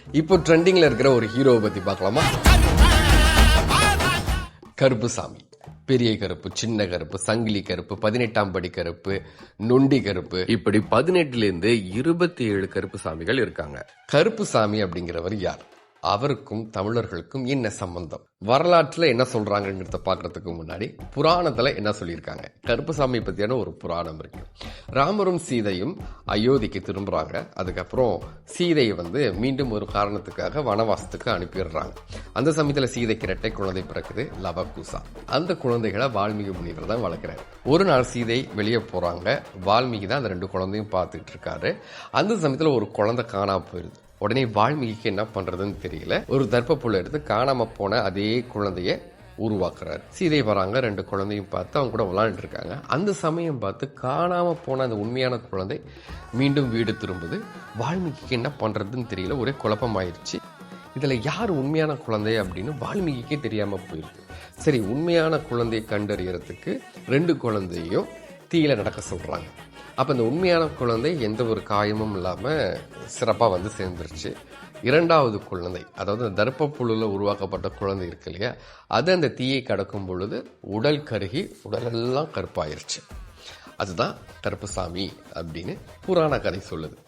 இப்போ ட்ரெண்டிங்ல இருக்கிற ஒரு ஹீரோவை பத்தி பார்க்கலாமா? கருப்புசாமி. பெரிய கருப்பு, சின்ன கருப்பு, சங்கிலி கருப்பு, 18ஆம் படி கருப்பு, நொண்டி கருப்பு, இப்படி 18லேருந்து 27 கருப்பு சாமிகள் இருக்காங்க. கருப்புசாமி அப்படிங்கிறவர் யார்? அவருக்கும் தமிழர்களுக்கும் என்ன சம்பந்தம்? வரலாற்றுல என்ன சொல்றாங்கிறத பாக்குறதுக்கு முன்னாடி புராணத்துல என்ன சொல்லியிருக்காங்க? கருப்புசாமி பத்தியான ஒரு புராணம் இருக்கு. ராமரும் சீதையும் அயோத்திக்கு திரும்புறாங்க. அதுக்கப்புறம் சீதையை மீண்டும் ஒரு காரணத்துக்காக வனவாசத்துக்கு அனுப்பிடுறாங்க. அந்த சமயத்துல சீதைக்கு இரட்டை குழந்தை பிறக்குது, லவகுசா. அந்த குழந்தைகளை வால்மீகி முனிவர் தான் வளர்க்கிறார். ஒரு நாள் சீதை வெளியே போறாங்க. வால்மீகி தான் அந்த 2 குழந்தையும் பார்த்துட்டு இருக்காரு. அந்த சமயத்துல ஒரு குழந்தை காணாம போயிருது. உடனே வால்மீகிக்கு என்ன பண்றதுன்னு தெரியல. ஒரு தர்ப்ப புல்லை எடுத்து காணாம போன அதே குழந்தைய உருவாக்குறாரு. சீதை வராங்க. 2 குழந்தையும் பார்த்து அவங்க கூட விளையாண்டு இருக்காங்க. அந்த சமயம் பார்த்து காணாம போன அந்த உண்மையான குழந்தை மீண்டும் வீடு திரும்புது. வால்மீகிக்கு என்ன பண்றதுன்னு தெரியல. ஒரே குழப்பமாயிருச்சு. இதுல யார் உண்மையான குழந்தை அப்படின்னு வால்மீகிக்கே தெரியாம போயிருக்கு. சரி, உண்மையான குழந்தையை கண்டறியறதுக்கு 2 குழந்தையும் தீயில நடக்க சொல்றாங்க. அப்ப இந்த உண்மையான குழந்தை எந்த ஒரு காயமும் இல்லாம சிறப்பா சேர்ந்துருச்சு. 2வது குழந்தை, அதாவது தர்ப்ப புழுல உருவாக்கப்பட்ட குழந்தை இருக்கு இல்லையா, அது அந்த தீயை கடக்கும் பொழுது உடல் கருகி உடலெல்லாம் கருப்பாயிருச்சு. அதுதான் கருப்புசாமி அப்படின்னு புராண கதை சொல்லுது.